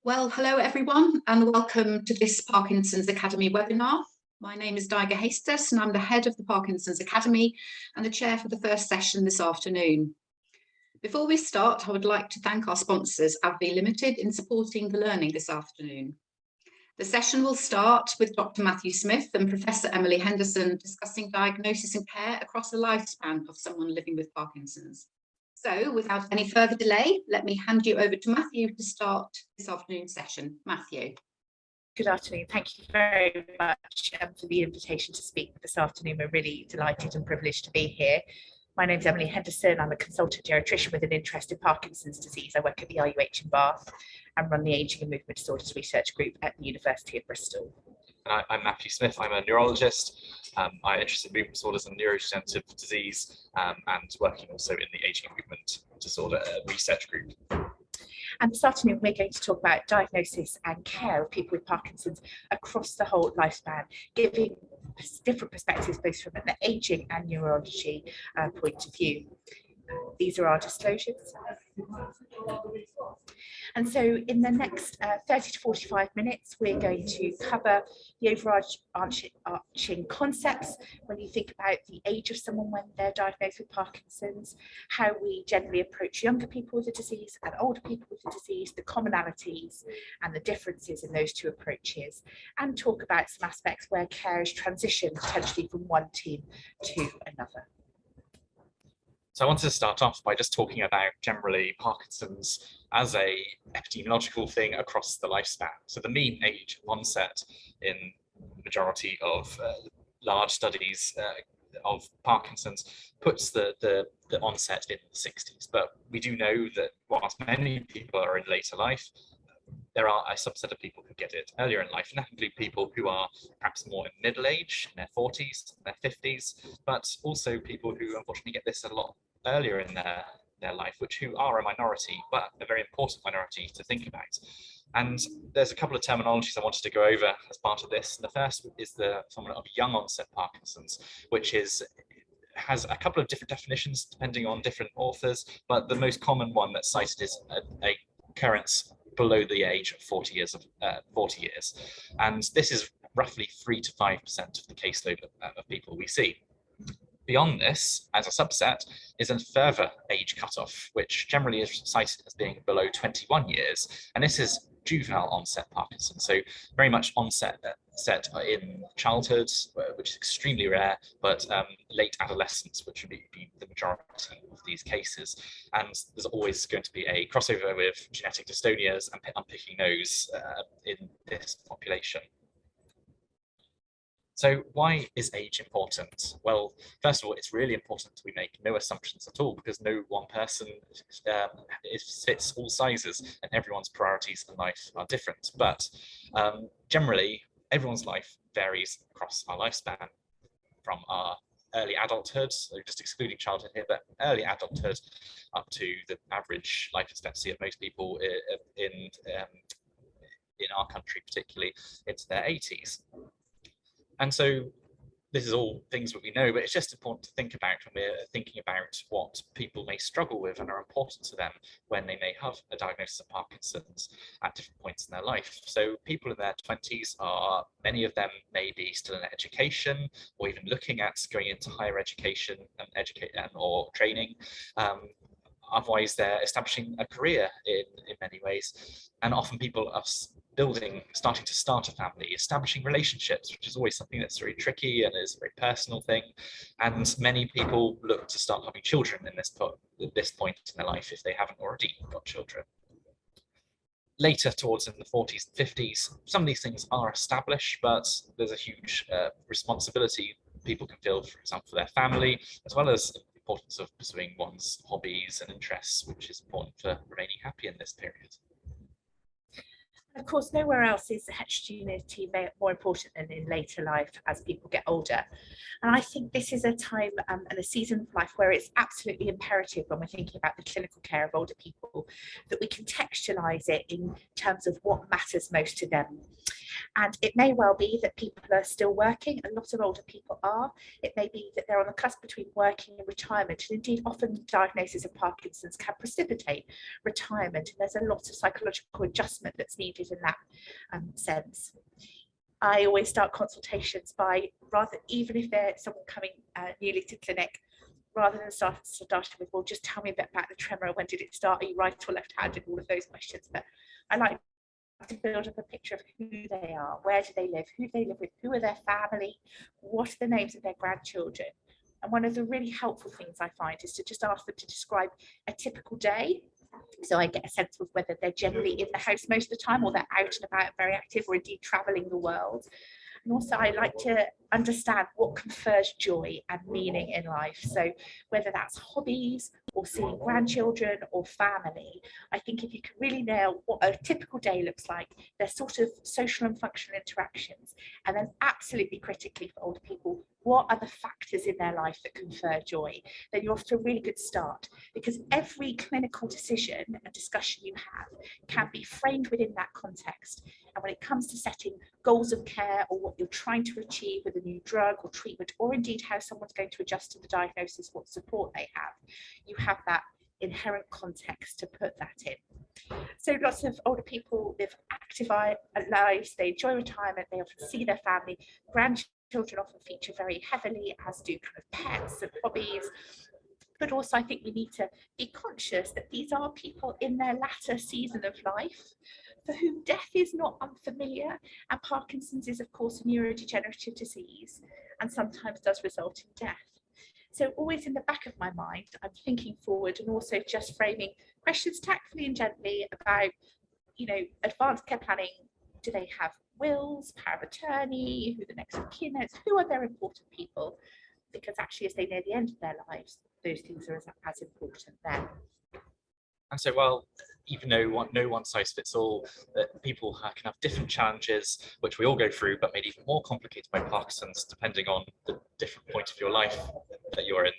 Well, hello everyone, and welcome to this Parkinson's Academy webinar. My name is Diga Hastus, and I'm the head of the Parkinson's Academy and the chair for the first session this afternoon. Before we start, I would like to thank our sponsors, AbbVie Limited, in supporting the learning this afternoon. The session will start with Dr. Matthew Smith and Professor Emily Henderson discussing diagnosis and care across the lifespan of someone living with Parkinson's. So, without any further delay, let me hand you over to Matthew to start this afternoon's session. Matthew. Good afternoon. Thank you very much for the invitation to speak this afternoon. We're really delighted and privileged to be here. My name is Emily Henderson. I'm a consultant geriatrician with an interest in Parkinson's disease. I work at the RUH in Bath and run the Ageing and Movement Disorders Research Group at the University of Bristol. I'm Matthew Smith. I'm a neurologist. I'm interested in movement disorders and neurodegenerative disease, and working also in the Ageing and Movement Disorder Research Group. And this afternoon, we're going to talk about diagnosis and care of people with Parkinson's across the whole lifespan, giving different perspectives both from an ageing and neurology point of view. These are our disclosures. And so in the next 30 to 45 minutes, we're going to cover the overarching concepts when you think about the age of someone when they're diagnosed with Parkinson's, how we generally approach younger people with the disease and older people with the disease, the commonalities and the differences in those two approaches, and talk about some aspects where care is transitioned potentially from one team to another. So I wanted to start off by just talking about generally Parkinson's as a epidemiological thing across the lifespan. So the mean age of onset in the majority of large studies of Parkinson's puts the onset in the 60s. But we do know that whilst many people are in later life, there are a subset of people who get it earlier in life, and that include people who are perhaps more in middle age, in their 40s, their 50s, but also people who unfortunately get this a lot earlier in their life, who are a minority, but a very important minority to think about. And there's a couple of terminologies I wanted to go over as part of this. The first is the someone of young onset Parkinson's, which has a couple of different definitions depending on different authors, but the most common one that's cited is a occurrence below the age of 40 years. And this is roughly 3 to 5% of the caseload of people we see. Beyond this, as a subset, is a further age cutoff, which generally is cited as being below 21 years. And this is juvenile onset Parkinson's, so very much onset set in childhood, which is extremely rare, but late adolescence, which would be the majority of these cases. And there's always going to be a crossover with genetic dystonias and unpicking those in this population. So why is age important? Well, first of all, it's really important we make no assumptions at all, because no one person fits all sizes, and everyone's priorities in life are different. But generally, everyone's life varies across our lifespan, from our early adulthood, so just excluding childhood here, but early adulthood up to the average life expectancy of most people in our country, particularly into their 80s. And so this is all things that we know, but it's just important to think about when we're thinking about what people may struggle with and are important to them when they may have a diagnosis of Parkinson's at different points in their life. So people in their 20s many of them may be still in education, or even looking at going into higher education or training. Otherwise, they're establishing a career in many ways. And often people are starting to start a family, establishing relationships, which is always something that's very tricky and is a very personal thing. And many people look to start having children at this point in their life if they haven't already got children. Later, towards in the 40s and 50s, some of these things are established, but there's a huge responsibility people can feel, for example, for their family, as well as the importance of pursuing one's hobbies and interests, which is important for remaining happy in this period. Of course, nowhere else is heterogeneity more important than in later life as people get older. And I think this is a time and a season of life where it's absolutely imperative when we're thinking about the clinical care of older people that we contextualise it in terms of what matters most to them. And it may well be that people are still working. A lot of older people are. It may be that they're on the cusp between working and retirement. And indeed, often diagnosis of Parkinson's can precipitate retirement. And there's a lot of psychological adjustment that's needed in that sense. I always start consultations by, rather, even if there's someone coming newly to clinic, rather than starting with, well, just tell me a bit about the tremor, when did it start, are you right or left-handed, all of those questions. But I like to build up a picture of who they are, where do they live, who they live with, who are their family, what are the names of their grandchildren. And one of the really helpful things I find is to just ask them to describe a typical day. So I get a sense of whether they're generally in the house most of the time, or they're out and about, very active, or indeed traveling the world. And also I like to understand what confers joy and meaning in life. So whether that's hobbies or seeing grandchildren or family, I think if you can really nail what a typical day looks like, their sort of social and functional interactions, and then absolutely critically for older people, what are the factors in their life that confer joy, then you're off to a really good start, because every clinical decision and discussion you have can be framed within that context. And when it comes to setting goals of care, or what you're trying to achieve with a new drug or treatment, or indeed how someone's going to adjust to the diagnosis, what support they have, you have that inherent context to put that in. So lots of older people live active lives, they enjoy retirement, they often see their family. Grandchildren often feature very heavily, as do kind of pets and hobbies. But also I think we need to be conscious that these are people in their latter season of life, for whom death is not unfamiliar, and Parkinson's is of course a neurodegenerative disease and sometimes does result in death. So always in the back of my mind, I'm thinking forward and also just framing questions tactfully and gently about, you know, advanced care planning. Do they have wills, power of attorney, who the next of kin is, who are their important people? Because actually as they near the end of their lives, those things are as important then. And so, well, even though no one size fits all, that people can have different challenges, which we all go through, but made even more complicated by Parkinson's, depending on the different point of your life that you're in.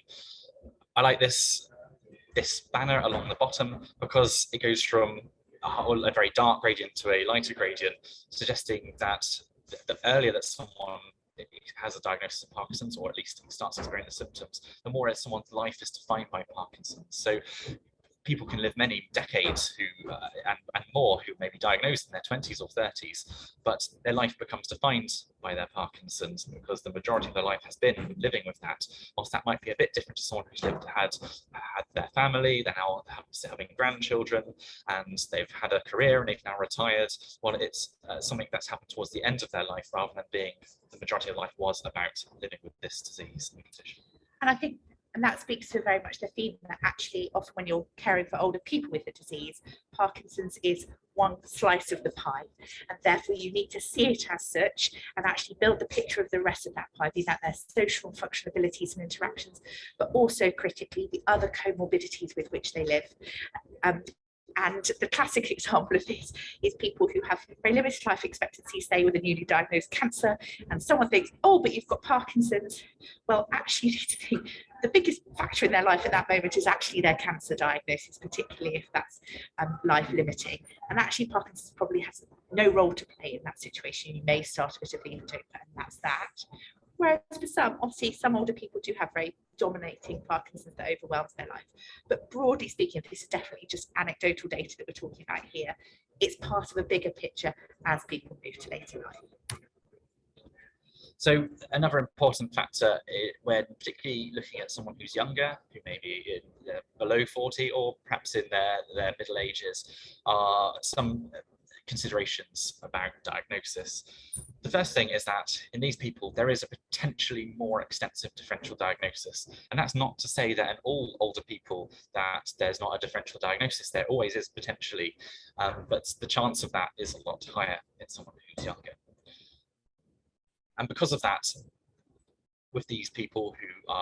I like this banner along the bottom because it goes from a very dark gradient to a lighter gradient, suggesting that the earlier that someone has a diagnosis of Parkinson's, or at least starts experiencing the symptoms, the more someone's life is defined by Parkinson's. So people can live many decades who and more who may be diagnosed in their 20s or 30s, but their life becomes defined by their Parkinson's because the majority of their life has been living with that. Whilst that might be a bit different to someone who's had their family, they're now having grandchildren, and they've had a career and they've now retired. Well, it's something that's happened towards the end of their life rather than being the majority of life was about living with this disease and condition. And I think, and that speaks to very much the theme that actually often when you're caring for older people with the disease, Parkinson's is one slice of the pie, and therefore you need to see it as such and actually build the picture of the rest of that pie, be that their social and functional abilities and interactions, but also critically the other comorbidities with which they live. And the classic example of this is people who have very limited life expectancy, say with a newly diagnosed cancer, and someone thinks, oh, but you've got Parkinson's. Well, actually, the biggest factor in their life at that moment is actually their cancer diagnosis, particularly if that's life limiting. And actually, Parkinson's probably has no role to play in that situation. You may start a bit of levodopa, and that's that. Whereas for some, obviously, some older people do have very dominating Parkinson's that overwhelms their life. But broadly speaking, this is definitely just anecdotal data that we're talking about here. It's part of a bigger picture as people move to later life. So another important factor when particularly looking at someone who's younger, who may be below 40 or perhaps in their middle ages, are some considerations about diagnosis. The first thing is that in these people, there is a potentially more extensive differential diagnosis. And that's not to say that in all older people that there's not a differential diagnosis. There always is potentially, but the chance of that is a lot higher in someone who's younger. And because of that, with these people who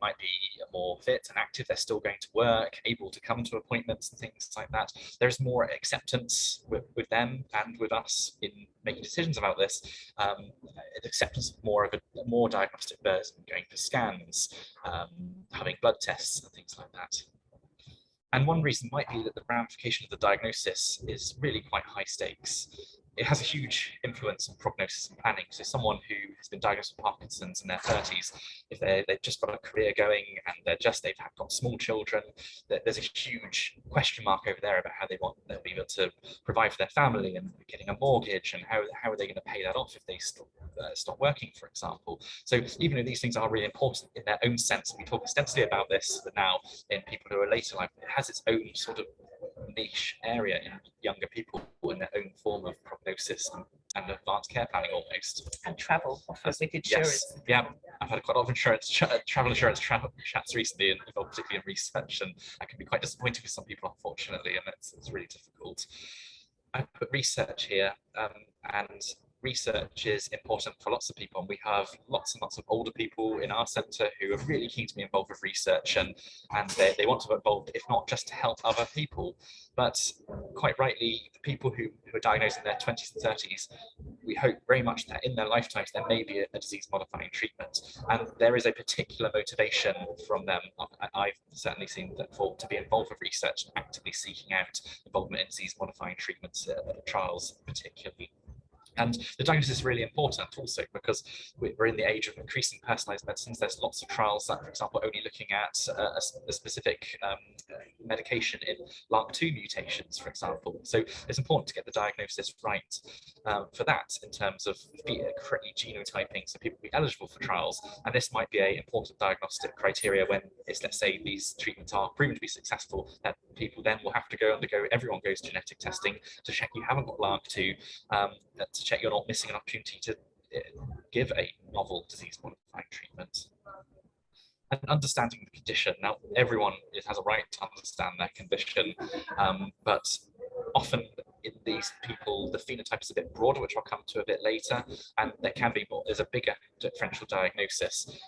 might be more fit and active, they're still going to work, able to come to appointments and things like that. There's more acceptance with them and with us in making decisions about this. Acceptance of more diagnostic burden, going for scans, having blood tests and things like that. And one reason might be that the ramification of the diagnosis is really quite high stakes. it has a huge influence on prognosis and planning. So someone who has been diagnosed with Parkinson's in their 30s, if they've just got a career going and they've got small children, there's a huge question mark over there about how they'll be able to provide for their family and getting a mortgage, and how are they going to pay that off if they stop working, for example. So even though these things are really important in their own sense, and we talk extensively about this now in people who are later life, it has its own sort of niche area in younger people in their own form of prognosis and advanced care planning almost. And travel, often with insurance. Yes, yeah. I've had quite a lot of travel insurance chats recently, and involved particularly in research, and that can be quite disappointing for some people, unfortunately, and it's really difficult. I put research here, and research is important for lots of people, and we have lots and lots of older people in our centre who are really keen to be involved with research, and they want to be involved, if not just to help other people, but quite rightly, the people who are diagnosed in their 20s and 30s, we hope very much that in their lifetimes there may be a disease-modifying treatment, and there is a particular motivation from them. I've certainly seen that to be involved with research, actively seeking out involvement in disease-modifying treatments, trials particularly. And the diagnosis is really important also because we're in the age of increasing personalised medicines. There's lots of trials that, for example, only looking at a specific medication in LRRK2 mutations, for example. So it's important to get the diagnosis right for that in terms of correctly genotyping so people will be eligible for trials. And this might be an important diagnostic criteria when let's say these treatments are proven to be successful, that people then will have to everyone goes genetic testing to check you haven't got LRRK2, to check you're not missing an opportunity to give a novel disease-modifying treatment. And understanding the condition. Now, everyone has a right to understand their condition, but often in these people, the phenotype is a bit broader, which I'll come to a bit later, and there's a bigger differential diagnosis.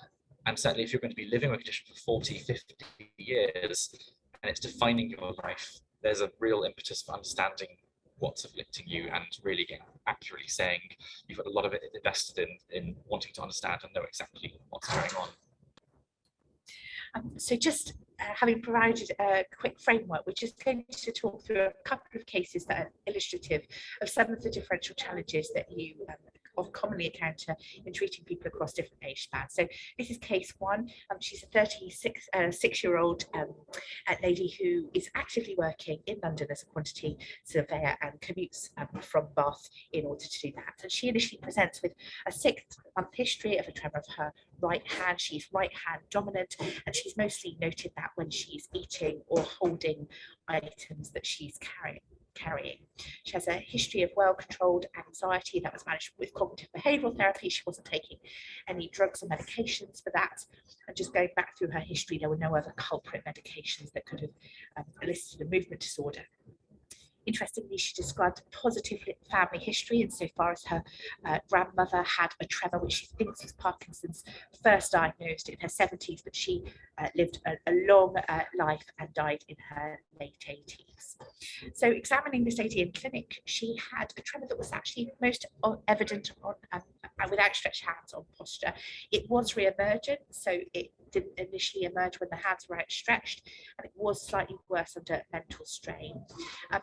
And certainly if you're going to be living with a condition for 40, 50 years, and it's defining your life, there's a real impetus for understanding what's afflicting you and really accurately saying you've got a lot of it invested in wanting to understand and know exactly what's going on. So just having provided a quick framework, we're just going to talk through a couple of cases that are illustrative of some of the differential challenges that you commonly encounter in treating people across different age spans. So this is case one. She's a 36-year-old lady who is actively working in London as a quantity surveyor and commutes from Bath in order to do that. And she initially presents with a 6-month history of a tremor of her right hand. She's right hand dominant, and she's mostly noted that when she's eating or holding items that she's carrying. She has a history of well-controlled anxiety that was managed with cognitive behavioural therapy. She wasn't taking any drugs or medications for that. And just going back through her history, there were no other culprit medications that could have elicited a movement disorder. Interestingly, she described a positive family history insofar as her grandmother had a tremor which she thinks was Parkinson's, first diagnosed in her 70s, but she lived a long life and died in her late 80s. So examining this lady in clinic, she had a tremor that was actually most evident on with outstretched hands on posture. It was re-emergent, so it didn't initially emerge when the hands were outstretched, and it was slightly worse under mental strain.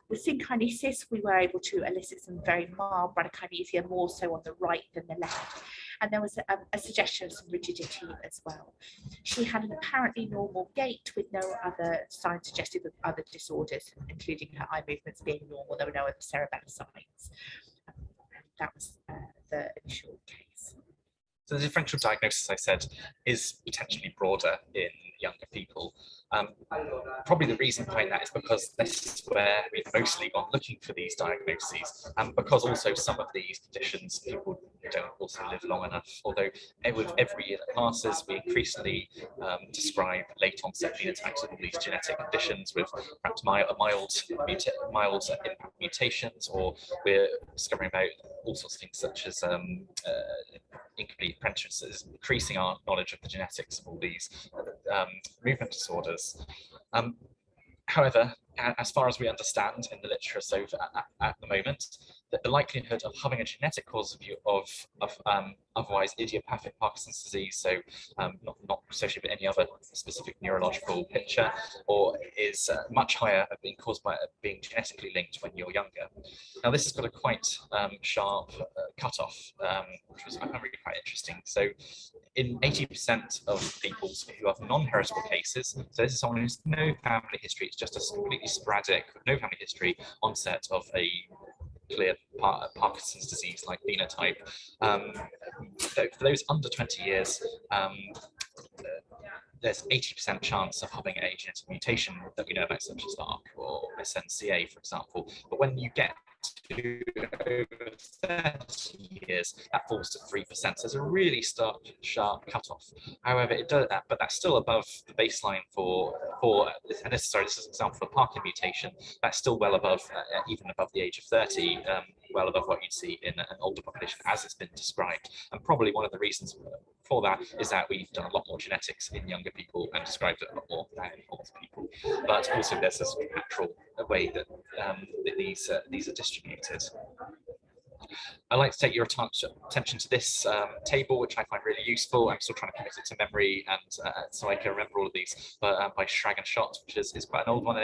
With synkinesis, we were able to elicit some very mild bradykinesia, more so on the right than the left, and there was a suggestion of some rigidity as well. She had an apparently normal gait with no other signs suggestive of other disorders, including her eye movements being normal. There were no other cerebellar signs. That was the initial case. So the differential diagnosis, I said, is potentially broader in younger people. Probably the reason behind that is because this is where we've mostly gone looking for these diagnoses, and because also some of these conditions people don't also live long enough, although with every year that passes we increasingly describe late onset phenotypes of all these genetic conditions with perhaps mild impact mutations, or we're discovering about all sorts of things such as incomplete apprentices, increasing our knowledge of the genetics of all these movement disorders. However, as far as we understand in the literature so at the moment, the likelihood of having a genetic cause of otherwise idiopathic Parkinson's disease, so not associated with any other specific neurological picture, or is much higher of being caused by being genetically linked when you're younger. Now, this has got a quite sharp cutoff, which was I found really quite interesting. So, in 80% of people who have non-heritable cases, so this is someone who has no family history, it's just a completely sporadic, no family history, onset of a clear Parkinson's disease-like phenotype. For those under 20 years, there's 80% chance of having a genetic mutation that we know about, such as ARC or SNCA, for example. But when you get to over 30 years, that falls to 3%. So there's a really sharp cutoff. However, it does that, but that's still above the baseline for and this is an example for Parkin mutation. That's still well above, even above the age of 30, well above what you'd see in an older population, as it's been described. And probably one of the reasons for that is that we've done a lot more genetics in younger people and described it a lot more than in older people. But also there's a sort of natural way that these are distributed. I'd like to take your attention to this table, which I find really useful. I'm still trying to commit it to memory, and so I can remember all of these. But by Schrag and Schott, which is quite an old one.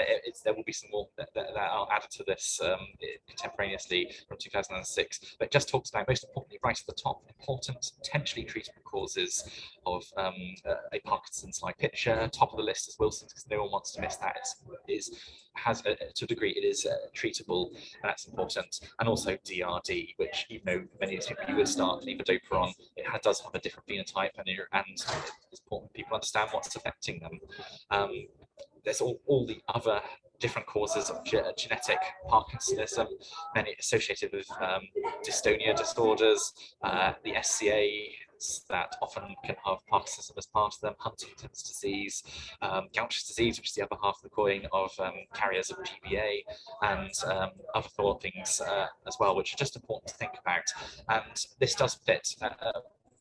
There will be some more that are added to this contemporaneously from 2006. But it just talks about, most importantly, right at the top, important potentially treatable causes of a Parkinson's-like picture. Top of the list is Wilson's, because no one wants to miss that. To a degree, it is treatable, and that's important. And also DRD, which, even though many of you would start levodopa on, it does have a different phenotype, and it's important people understand what's affecting them. There's all the other different causes of genetic Parkinsonism, many associated with dystonia disorders, the SCA that often can have Parkinsonism as part of them, Huntington's disease, Gaucher's disease, which is the other half of the coin of carriers of GBA, and other things as well, which are just important to think about. And this does fit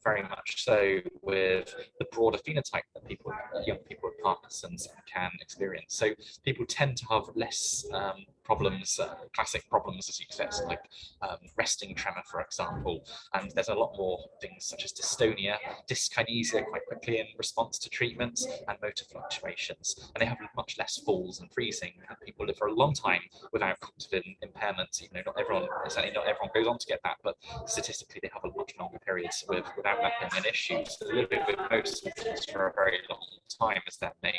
very much so with the broader phenotype that young people with Parkinson's can experience. So people tend to have less problems, classic problems as you expect, like resting tremor, for example. And there's a lot more things such as dystonia, dyskinesia quite quickly in response to treatments, and motor fluctuations. And they have much less falls and freezing. And people live for a long time without cognitive impairments. Certainly not everyone goes on to get that, but statistically they have a much longer periods without that being an issue. So they live with most symptoms for a very long time as their main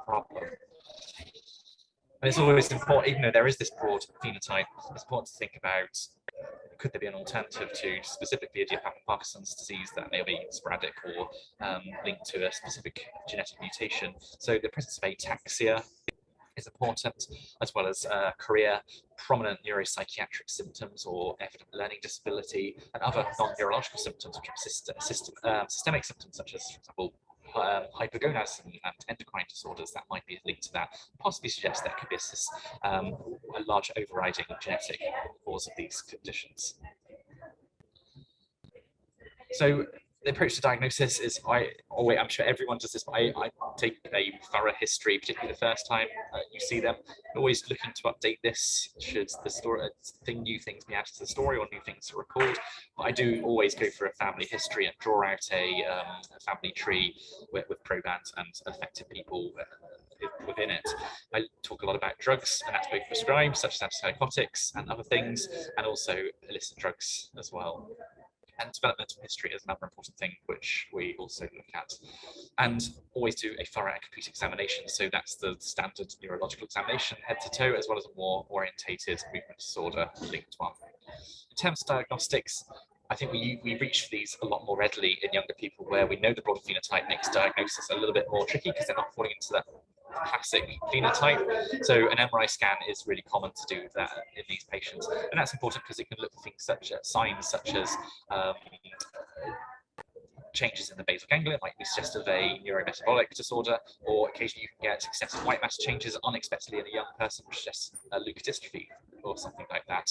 problem. And it's always important, even though there is this broad phenotype, it's important to think about, could there be an alternative to specifically idiopathic Parkinson's disease that may be sporadic or linked to a specific genetic mutation. So the presence of ataxia is important, as well as prominent neuropsychiatric symptoms or evident learning disability, and other non-neurological symptoms, which are systemic symptoms, such as, for example, hypogonadism and endocrine disorders that might be linked to that, possibly suggest there could be a large overriding genetic cause of these conditions. So the approach to diagnosis is, I'm sure everyone does this, but I take a thorough history, particularly the first time you see them. I'm always looking to update this should the story, new things be added to the story or new things are recalled. But I do always go through a family history and draw out a family tree with probands and affected people within it. I talk a lot about drugs, and that's both prescribed, such as antipsychotics and other things, and also illicit drugs as well. And developmental history is another important thing which we also look at. And always do a thorough and complete examination. So that's the standard neurological examination, head to toe, as well as a more orientated movement disorder linked one. In terms of diagnostics, I think we reach for these a lot more readily in younger people, where we know the broader phenotype makes diagnosis a little bit more tricky because they're not falling into that classic phenotype. So an MRI scan is really common to do that in these patients, and that's important because it can look for things such as signs such as changes in the basal ganglia, might be suggestive of a neurometabolic disorder, or occasionally you can get excessive white matter changes unexpectedly in a young person, which suggests leukodystrophy or something like that.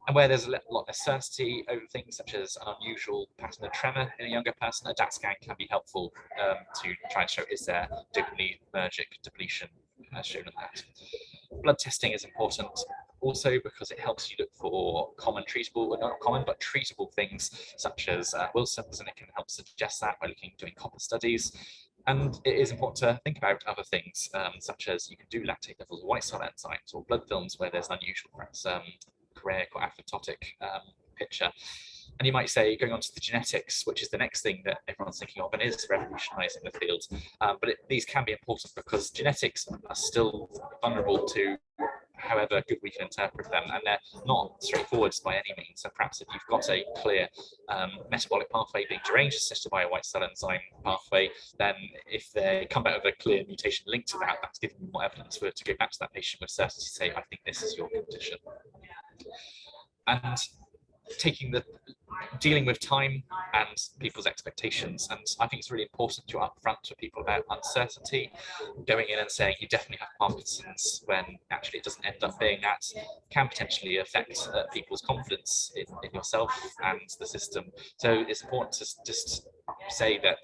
And where there's a lot less certainty over things such as an unusual pattern of tremor in a younger person, a DAT scan can be helpful to try and show, is there dopaminergic depletion as shown in that. Blood testing is important. also because it helps you look for common treatable, not common, but treatable things such as Wilson's, and it can help suggest that by doing copper studies. And it is important to think about other things, such as you can do lactate levels of white cell enzymes or blood films where there's an unusual, perhaps choreic or apoptotic picture. And you might say, going on to the genetics, which is the next thing that everyone's thinking of and is revolutionizing the field. But these can be important because genetics are still vulnerable to however good we can interpret them, and they're not straightforward by any means. So perhaps if you've got a clear metabolic pathway being deranged, assisted by a white cell enzyme pathway, then if they come back with a clear mutation linked to that, that's giving you more evidence for to go back to that patient with certainty to say, I think this is your condition. And dealing with time and people's expectations. And I think it's really important to upfront to people about uncertainty. Going in and saying you definitely have Parkinson's when actually it doesn't end up being that can potentially affect people's confidence in yourself and the system. So it's important to just say that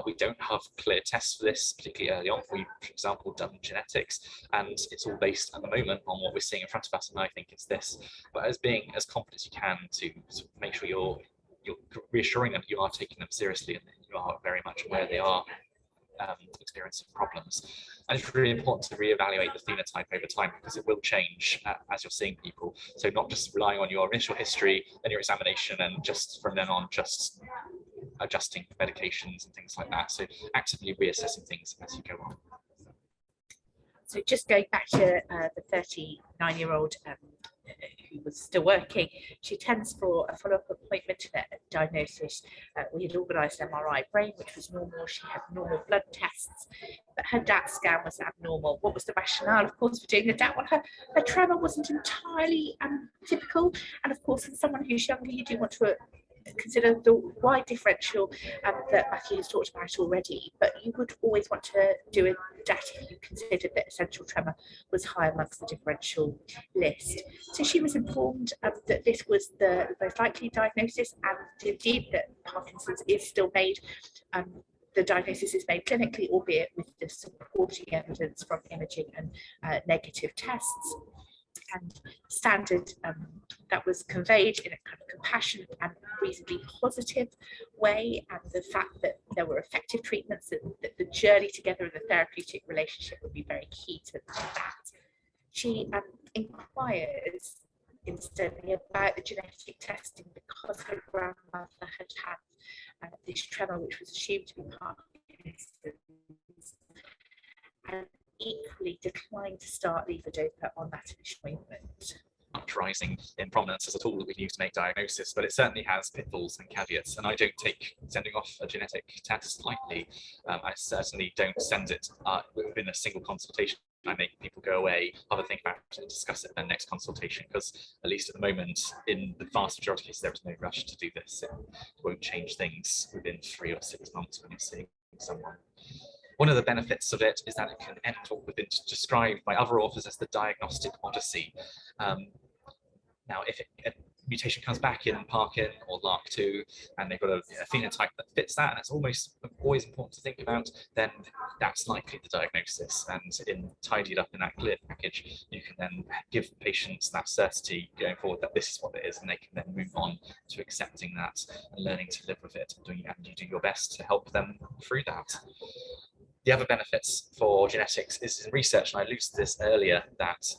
we don't have clear tests for this, particularly early on. We've, for example, done genetics, and it's all based at the moment on what we're seeing in front of us, and I think it's this. But as being as confident as you can to sort of make sure you're reassuring them that you are taking them seriously and that you are very much aware they are experiencing problems. And it's really important to reevaluate the phenotype over time because it will change as you're seeing people. So not just relying on your initial history and your examination and just from then on just adjusting medications and things like that. So actively reassessing things as you go on. So just going back to the 39-year-old who was still working, she attends for a follow-up appointment to their diagnosis. We had organised an MRI brain, which was normal. She had normal blood tests, but her DAT scan was abnormal. What was the rationale, of course, for doing the DAT? Well, her tremor wasn't entirely typical. And of course, in someone who's younger, you do want to consider the wide differential that Matthew has talked about already, but you would always want to do a DAT if you considered that essential tremor was high amongst the differential list. So she was informed that this was the most likely diagnosis, and indeed that Parkinson's is still made. The diagnosis is made clinically, albeit with the supporting evidence from imaging and negative tests. And standard that was conveyed in a kind of compassionate and reasonably positive way, and the fact that there were effective treatments, that the journey together and the therapeutic relationship would be very key to that. She inquires instantly about the genetic testing because her grandmother had had this tremor, which was assumed to be Parkinson's, and equally declined to start levodopa on that initial appointment. Much rising in prominence as a tool that we use to make diagnosis, but it certainly has pitfalls and caveats, and I don't take sending off a genetic test lightly. I certainly don't send it within a single consultation. I make people go away, have a think about it, and discuss it in their next consultation, because at least at the moment, in the vast majority of cases, there is no rush to do this. It won't change things within 3 or 6 months when you're seeing someone. One of the benefits of it is that it can end what has been described by other authors as the diagnostic odyssey. Now, if a mutation comes back in Parkin or LRRK2, and they've got a phenotype that fits that, and it's always important to think about, then that's likely the diagnosis. And tidy it up in that clear package, you can then give patients that certainty going forward that this is what it is, and they can then move on to accepting that and learning to live with it, and you do your best to help them through that. The other benefits for genetics is in research, and I alluded to this earlier, that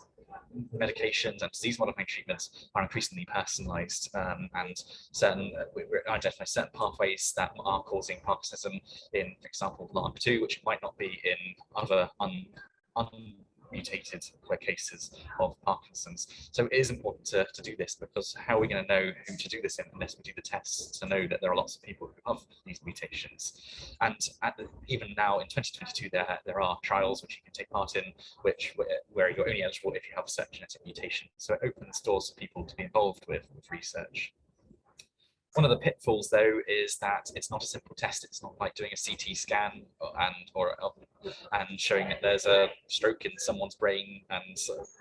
medications and disease-modifying treatments are increasingly personalised, and we identify certain pathways that are causing Parkinsonism in, for example, LRRK2, which might not be in other unmutated cases of Parkinson's. So it is important to do this, because how are we going to know who to do this in unless we do the tests to know that there are lots of people who have these mutations? And even now in 2022, there are trials which you can take part in, where you're only eligible if you have a certain genetic mutation. So it opens doors for people to be involved with research. One of the pitfalls, though, is that it's not a simple test. It's not like doing a CT scan and showing that there's a stroke in someone's brain and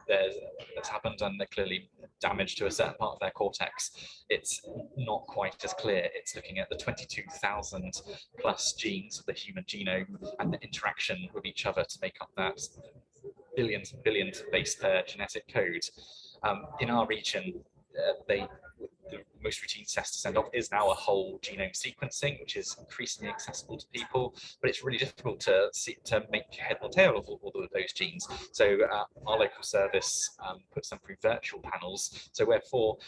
that's happened and they're clearly damage to a certain part of their cortex. It's not quite as clear. It's looking at the 22,000 plus genes of the human genome and the interaction with each other to make up that billions and billions of base pair genetic code. In our region, the most routine test to send off is now a whole genome sequencing, which is increasingly accessible to people, but it's really difficult to make head or tail of all of those genes. So our local service puts them through virtual panels. So wherefore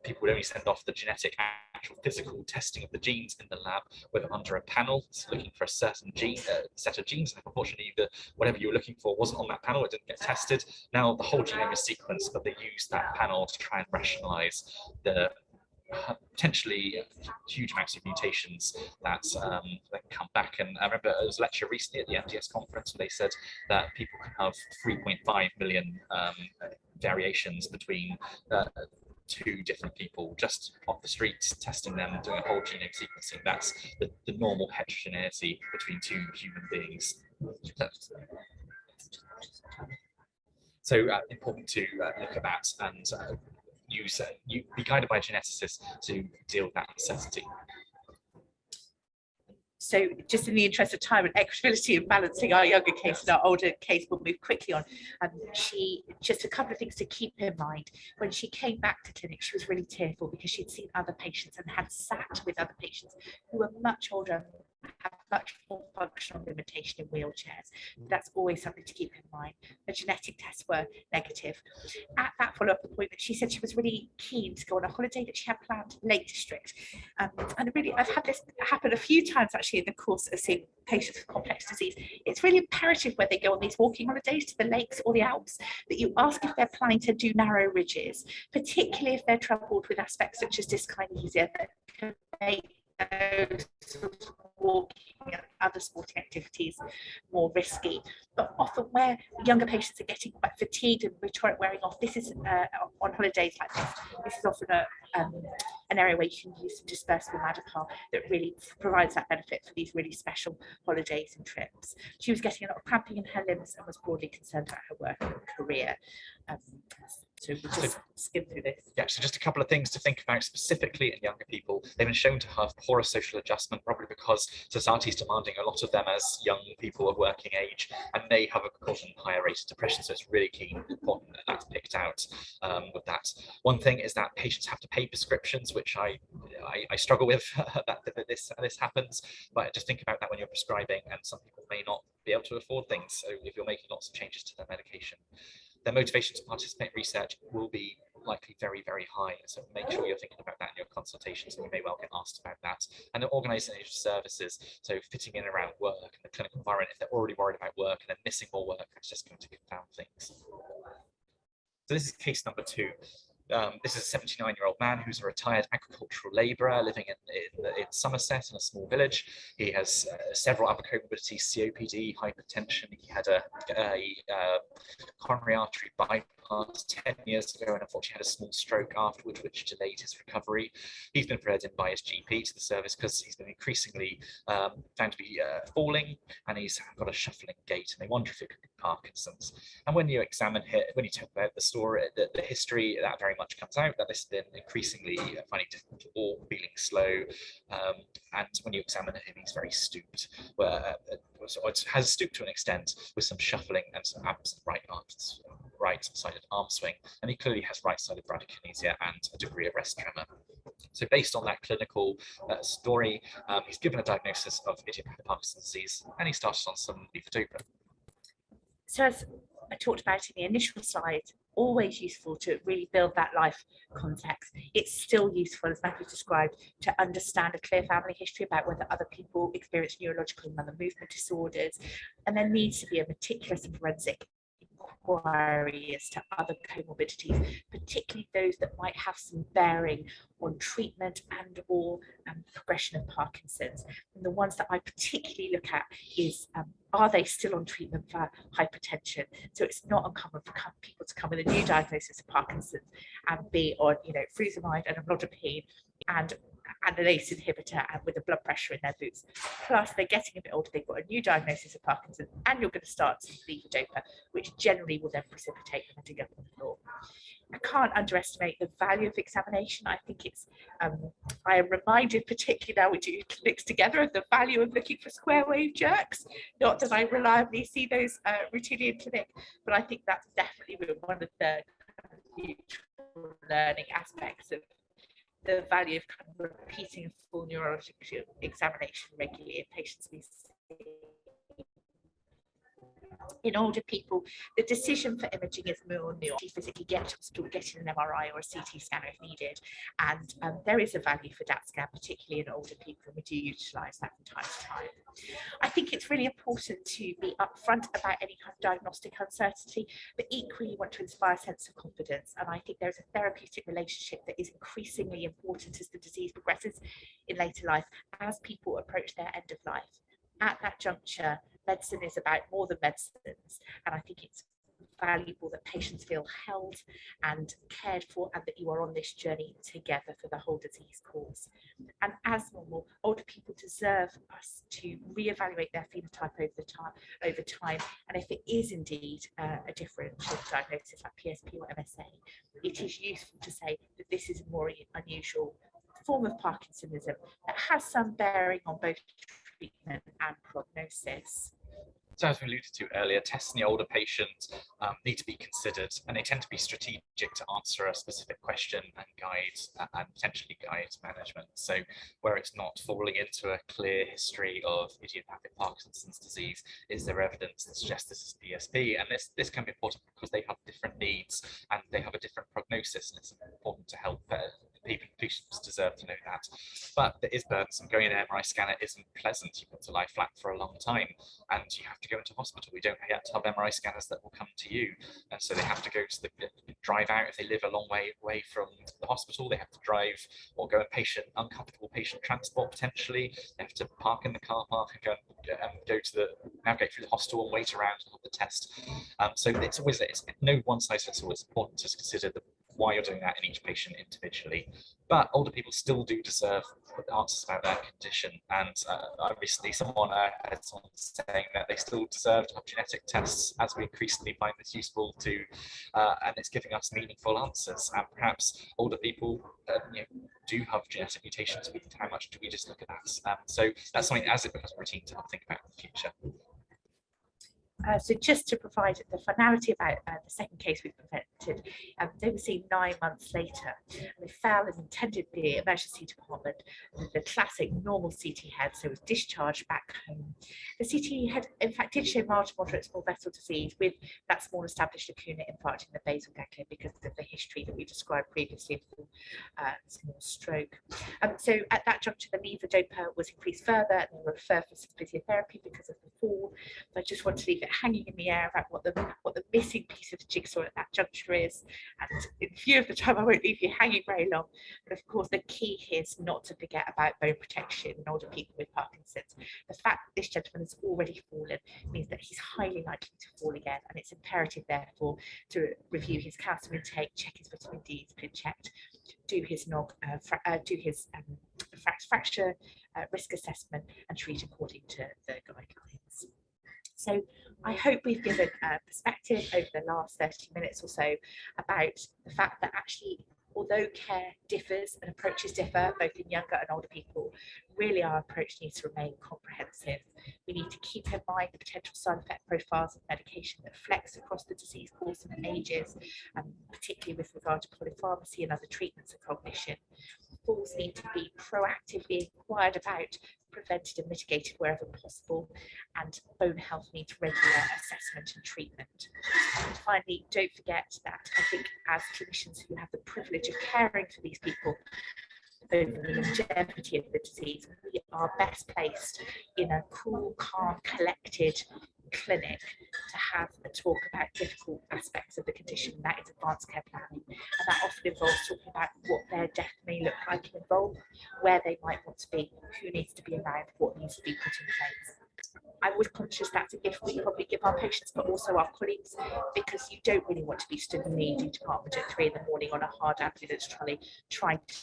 people would only send off the genetic actual physical testing of the genes in the lab, whether under a panel, so looking for a certain gene, set of genes. Unfortunately, whatever you were looking for wasn't on that panel, it didn't get tested. Now the whole genome is sequenced, but they use that panel to try and rationalize the potentially huge amounts of mutations that come back. And I remember there was a lecture recently at the MDS conference where they said that people can have 3.5 million variations between two different people just off the street, testing them and doing a whole genome sequencing. That's the normal heterogeneity between two human beings. So important to look at that and be guided by geneticists to deal with that uncertainty. So just in the interest of time and equitability and balancing our younger case and our older case, we'll move quickly on. Just a couple of things to keep in mind. When she came back to clinic, she was really tearful because she'd seen other patients and had sat with other patients who were much older, have much more functional limitation in wheelchairs. That's always something to keep in mind. The genetic tests were negative. At that follow-up appointment, she said she was really keen to go on a holiday that she had planned Lake District. And really, I've had this happen a few times actually in the course of seeing patients with complex disease. It's really imperative when they go on these walking holidays to the lakes or the Alps that you ask if they're planning to do narrow ridges, particularly if they're troubled with aspects such as dyskinesia that can make those sort of walking and other sporting activities more risky. But often where younger patients are getting quite fatigued and wearing off, this is on holidays like this is often an area where you can use some dispersible Madapar that really provides that benefit for these really special holidays and trips. She was getting a lot of cramping in her limbs and was broadly concerned about her work and career. So we'll just skim through this. Yeah, so just a couple of things to think about specifically in younger people. They've been shown to have poorer social adjustment, probably because society is demanding a lot of them as young people of working age, and they have a proportionate higher rate of depression. So it's really important that that's picked out with that. One thing is that patients have to pay prescriptions, which I struggle with that this happens. But just think about that when you're prescribing, and some people may not be able to afford things. So if you're making lots of changes to their medication, their motivation to participate in research will be likely very, very high. So make sure you're thinking about that in your consultations, and you may well get asked about that. And the organisation of services, so fitting in around work and the clinical environment, if they're already worried about work and they're missing more work, that's just going to confound things. So this is case number 2. This is a 79-year-old man who's a retired agricultural labourer living in Somerset in a small village. He has several other comorbidities: COPD, hypertension. He had a coronary artery bypass 10 years ago and unfortunately had a small stroke afterwards, which delayed his recovery. He's been referred in by his GP to the service because he's been increasingly found to be falling, and he's got a shuffling gait, and they wonder if it could be Parkinson's. And when you examine it, when you talk about the story, the history, that very much comes out that this has been increasingly finding difficult to walk, feeling slow, and when you examine him, he's very stooped, has stooped to an extent with some shuffling and some absent right-sided arm swing, and he clearly has right-sided bradykinesia and a degree of rest tremor. So based on that clinical story, he's given a diagnosis of idiopathic Parkinson's disease, and he started on some levodopa. So as I talked about in the initial slide, always useful to really build that life context. It's still useful, as Matthew described, to understand a clear family history about whether other people experience neurological and other movement disorders, and there needs to be a meticulous forensic inquiry as to other comorbidities, particularly those that might have some bearing on treatment and or progression of Parkinson's. And the ones that I particularly look at is are they still on treatment for hypertension? So it's not uncommon for people to come with a new diagnosis of Parkinson's and be on, furosemide and amlodipine and an ACE inhibitor and with a blood pressure in their boots. Plus they're getting a bit older, they've got a new diagnosis of Parkinson's, and you're going to start some levodopa, which generally will then precipitate them ending up on the floor. I can't underestimate the value of examination. I think it's, I am reminded, particularly now we do clinics together, of the value of looking for square wave jerks. Not that I reliably see those routinely in clinic, but I think that's definitely one of the neutral learning aspects of the value of kind of repeating a full neurological examination regularly in patients we see. In older people, the decision for imaging is more nuanced. You physically get to hospital, getting an MRI or a CT scan if needed, and there is a value for DAT scan, particularly in older people, and we do utilise that from time to time. I think it's really important to be upfront about any kind of diagnostic uncertainty, but equally you want to inspire a sense of confidence. And I think there's a therapeutic relationship that is increasingly important as the disease progresses in later life, as people approach their end of life. At that juncture, medicine is about more than medicines, and I think it's valuable that patients feel held and cared for, and that you are on this journey together for the whole disease course. And as normal, older people deserve us to reevaluate their phenotype over time, and if it is indeed a differential diagnosis like PSP or MSA, it is useful to say that this is a more unusual form of Parkinsonism that has some bearing on both treatment and prognosis. So as we alluded to earlier, tests in the older patient need to be considered, and they tend to be strategic to answer a specific question and guide and potentially guide management. So where it's not falling into a clear history of idiopathic Parkinson's disease, is there evidence that suggests this is PSP? And this can be important because they have different needs and they have a different prognosis, and it's important to help patients deserve to know that. But there is burdensome. Going in an MRI scanner isn't pleasant. You've got to lie flat for a long time, and you have to go into hospital. We don't yet have MRI scanners that will come to you, and so they have to go to the drive out if they live a long way away from the hospital. They have to drive or go in uncomfortable patient transport potentially. They have to park in the car park and go to navigate through the hospital and wait around and have the test. So it's no one size fits all. It's important to consider why you're doing that in each patient individually. But older people still do deserve answers about their condition. And recently someone saying that they still deserve to have genetic tests, as we increasingly find this useful to, and it's giving us meaningful answers. And perhaps older people do have genetic mutations. How much do we just look at that? So that's something, as it becomes routine, to think about in the future. So just to provide the finality about the second case we presented, they were seen 9 months later, and they fell and attended the emergency department with the classic normal CT head, so was discharged back home. The CT head, in fact, did show mild to moderate small vessel disease with that small established lacuna infarct in the basal ganglia because of the history that we described previously of small stroke. So at that juncture, the levodopa was increased further, and they were referred for some physiotherapy because of the fall. So I just want to leave it hanging in the air about what the missing piece of the jigsaw at that juncture is. And in view of the time, I won't leave you hanging very long. But of course, the key here is not to forget about bone protection in older people with Parkinson's. The fact that this gentleman has already fallen means that he's highly likely to fall again, and it's imperative, therefore, to review his calcium intake, check his vitamin D, has been checked, do his fracture risk assessment, and treat according to the guidelines. So I hope we've given a perspective over the last 30 minutes or so about the fact that actually, although care differs and approaches differ both in younger and older people, really our approach needs to remain comprehensive. We need to keep in mind the potential side effect profiles of medication that flex across the disease course and ages, particularly with regard to polypharmacy and other treatments of cognition. Falls need to be proactively inquired about, prevented and mitigated wherever possible, and bone health needs regular assessment and treatment. And finally, don't forget that I think as clinicians who have the privilege of caring for these people over the longevity of the disease, we are best placed in a cool, calm, collected clinic to have a talk about difficult aspects of the condition. That is advanced care planning, and that often involves talking about what their death may look like and involve, where they might want to be, who needs to be around, what needs to be put in place. I was conscious that's a gift we probably give our patients, but also our colleagues, because you don't really want to be stood in the ED department at 3 in the morning on a hard ambulance trolley trying to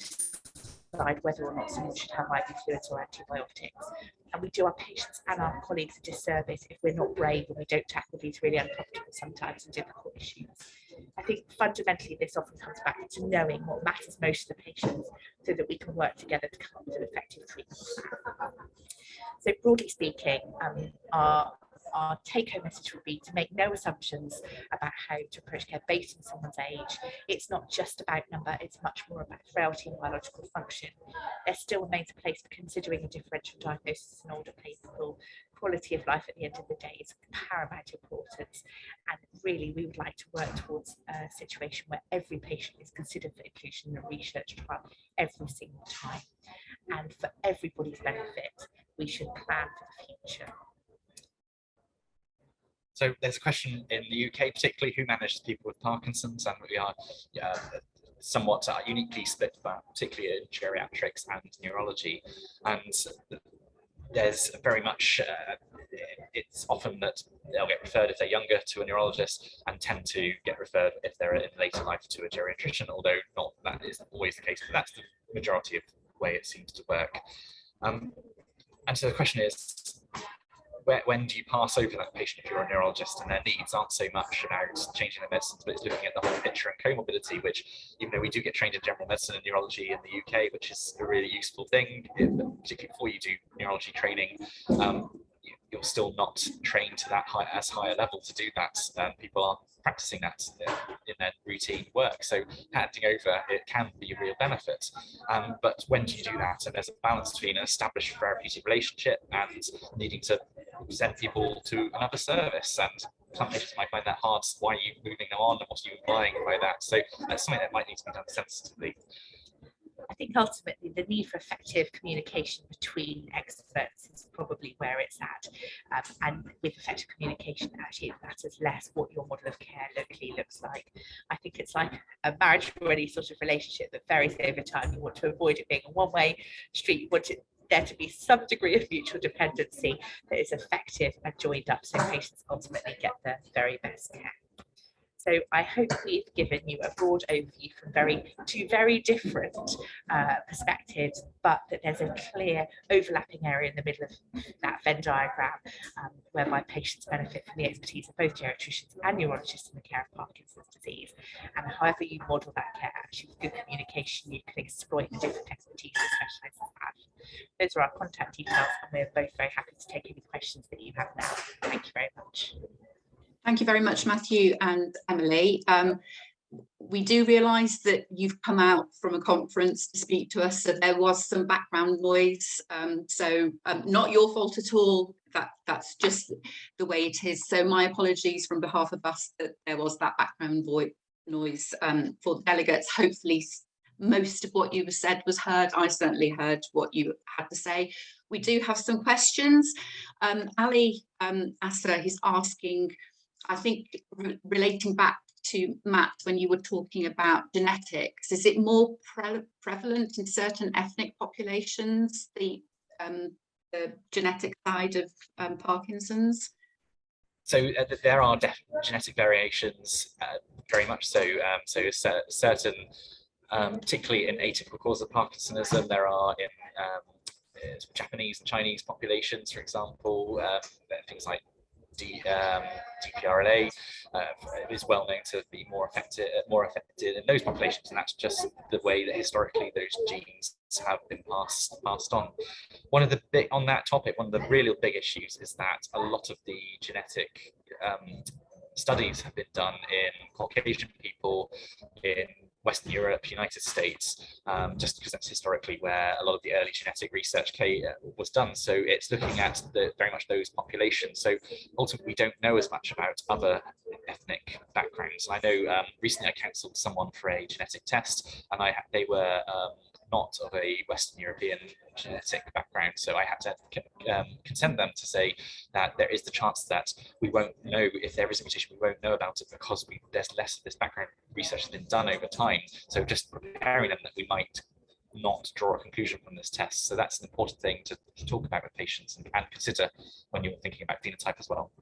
decide whether or not someone should have IV fluids or antibiotics. And we do our patients and our colleagues a disservice if we're not brave and we don't tackle these really uncomfortable sometimes and difficult issues. I think fundamentally this often comes back to knowing what matters most to the patients so that we can work together to come up with an effective treatment plan. So broadly speaking, our our take-home message would be to make no assumptions about how to approach care based on someone's age. It's not just about number, it's much more about frailty and biological function. There still remains a place for considering a differential diagnosis in older people. Quality of life at the end of the day is of paramount importance, and really we would like to work towards a situation where every patient is considered for inclusion in a research trial every single time, and for everybody's benefit we should plan for the future. So there's a question in the UK particularly, who manages people with Parkinson's, and we are somewhat uniquely split, particularly in geriatrics and neurology, and there's very much, it's often that they'll get referred if they're younger to a neurologist and tend to get referred if they're in later life to a geriatrician, although not that is always the case, but that's the majority of the way it seems to work. And so the question is, when do you pass over that patient if you're a neurologist and their needs aren't so much about changing their medicines, but it's looking at the whole picture and comorbidity, which, even though we do get trained in general medicine and neurology in the UK, which is a really useful thing, particularly before you do neurology training, you're still not trained to that as high a level to do that. People aren't practicing that in their routine work. So handing over, it can be a real benefit. But when do you do that? And there's a balance between an established therapeutic relationship and needing to send people to another service. And some patients might find that hard. Why are you moving them on? And what are you implying by that? So that's something that might need to be done sensitively. I think ultimately the need for effective communication between experts is probably where it's at, and with effective communication actually it matters less what your model of care locally looks like. I think it's like a marriage or any sort of relationship that varies over time. You want to avoid it being a one-way street. You want there to be some degree of mutual dependency that is effective and joined up so patients ultimately get the very best care. So I hope we've given you a broad overview from two very different perspectives, but that there's a clear overlapping area in the middle of that Venn diagram, whereby patients benefit from the expertise of both geriatricians and neurologists in the care of Parkinson's disease. And however you model that care, actually with good communication, you can exploit the different expertise that specialists have. Those are our contact details, and we're both very happy to take any questions that you have now. Thank you very much. Thank you very much, Matthew and Emily. We do realise that you've come out from a conference to speak to us, so there was some background noise. Not your fault at all. That's just the way it is. So my apologies from behalf of us that there was that background noise for the delegates. Hopefully most of what you said was heard. I certainly heard what you had to say. We do have some questions. Ali Asa is asking, I think relating back to Matt, when you were talking about genetics, is it more prevalent in certain ethnic populations, the genetic side of Parkinson's? So there are genetic variations, very much so. Certain, particularly in atypical cause of Parkinsonism, there are in Japanese and Chinese populations, for example, things like DPRLA is well known to be more affected in those populations, and that's just the way that historically those genes have been passed on. One of the really big issues is that a lot of the genetic studies have been done in Caucasian people in Western Europe, United States, just because that's historically where a lot of the early genetic research was done. So it's looking at very much those populations. So ultimately, we don't know as much about other ethnic backgrounds. I know recently I counselled someone for a genetic test, and they were not of a Western European genetic background, so I had to consent them to say that there is the chance that we won't know if there is a mutation. We won't know about it because there's less of this background research has been done over time. So just preparing them that we might not draw a conclusion from this test. So that's an important thing to talk about with patients and consider when you're thinking about phenotype as well.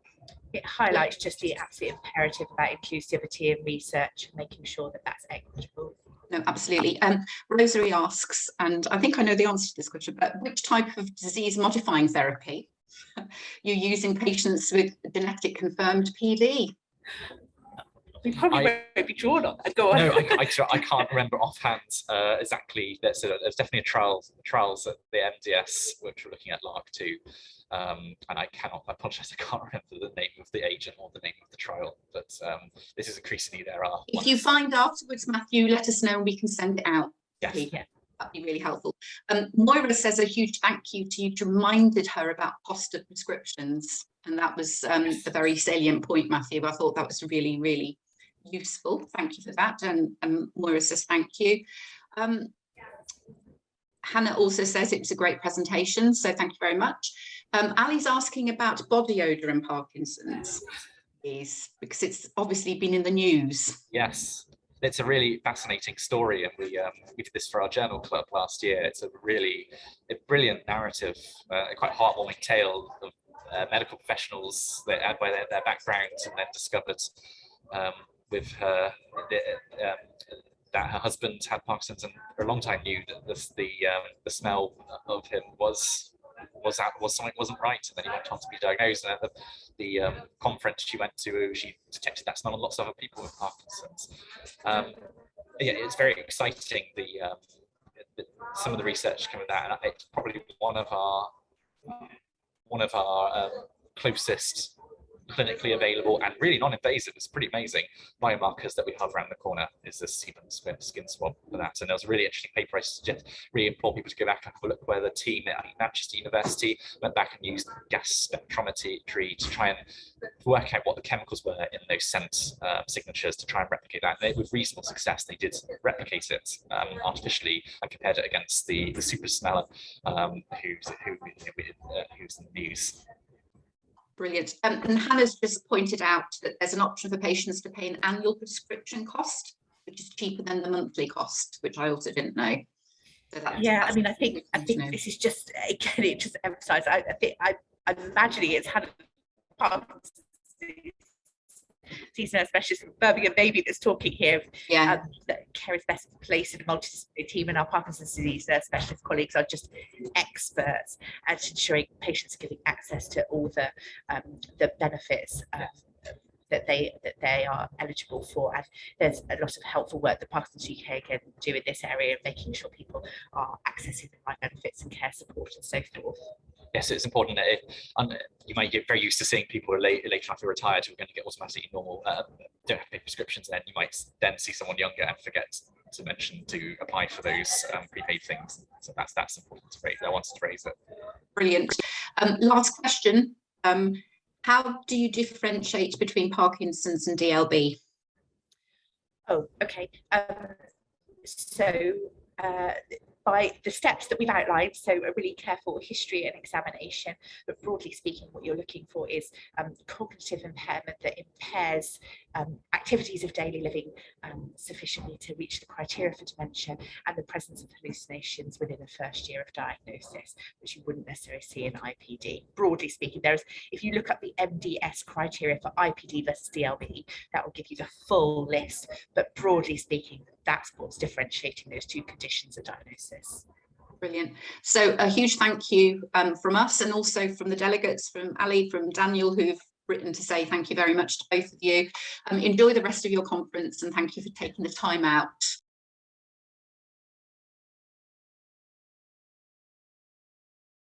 It highlights just the absolute imperative about inclusivity in research, making sure that that's equitable. No, absolutely. Rosary asks, and I think I know the answer to this question, but which type of disease modifying therapy you use in patients with genetic confirmed PD? We probably won't be drawn on that. Go on. No, I can't remember offhand exactly. There's definitely trials at the MDS which we're looking at LARC2, and I apologise, I can't remember the name of the agent or the name of the trial, but this is increasingly there are. If you find afterwards, Matthew, let us know and we can send it out. Yes. Yeah. That'd be really helpful. Moira says a huge thank you to you to reminded her about cost of prescriptions, and that was a very salient point, Matthew. I thought that was really, really useful. Thank you for that. And Moira says thank you. Hannah also says it was a great presentation, so thank you very much. Ali's asking about body odour in Parkinson's, because it's obviously been in the news. Yes. It's a really fascinating story, and we did this for our journal club last year. It's a brilliant narrative, quite heartwarming tale of medical professionals that had their backgrounds, and then discovered with her that her husband had Parkinson's, and for a long time knew that the smell of him was something wasn't right, and then he went on to be diagnosed. And at the conference she went to, she detected that smell on lots of other people with Parkinson's. Yeah, it's very exciting. Some of the research coming out, and it's probably one of our closest clinically available and really non-invasive. It's pretty amazing biomarkers that we have around the corner is the sebum skin swab for that. And there was a really interesting paper I suggest really implore people to go back and have a look, where the team at Manchester University went back and used gas spectrometry to try and work out what the chemicals were in those scent signatures to try and replicate that. And with reasonable success, they did replicate it artificially and compared it against the super smeller who's in the news. Brilliant. And Hannah's just pointed out that there's an option for patients to pay an annual prescription cost, which is cheaper than the monthly cost, which I also didn't know. So yeah, I mean, I think this is just, again, it just emphasised. I'm imagining it's had Parkinson's disease nurse specialist from Birmingham maybe that's talking here. Yeah. That care is best placed in a multidisciplinary team, and our Parkinson's disease nurse specialist colleagues are just experts at ensuring patients are getting access to all the benefits that they are eligible for. And there's a lot of helpful work that Parkinson's UK can do in this area of making sure people are accessing the right benefits and care support and so forth. Yes, it's important that you might get very used to seeing people later after retired who are going to get automatically normal, don't have to pay prescriptions, and then you might then see someone younger and forget to mention to apply for those prepaid things. So that's important to raise. I wanted to raise it. Brilliant. Last question. How do you differentiate between Parkinson's and DLB? Oh, okay. By the steps that we've outlined, so a really careful history and examination, but broadly speaking, what you're looking for is cognitive impairment that impairs activities of daily living sufficiently to reach the criteria for dementia, and the presence of hallucinations within the first year of diagnosis, which you wouldn't necessarily see in IPD. Broadly speaking, if you look up the MDS criteria for IPD versus DLB, that will give you the full list, but broadly speaking, that's what's differentiating those two conditions of diagnosis. Brilliant. So a huge thank you from us, and also from the delegates, from Ali, from Daniel, who've written to say thank you very much to both of you. Enjoy the rest of your conference, and thank you for taking the time out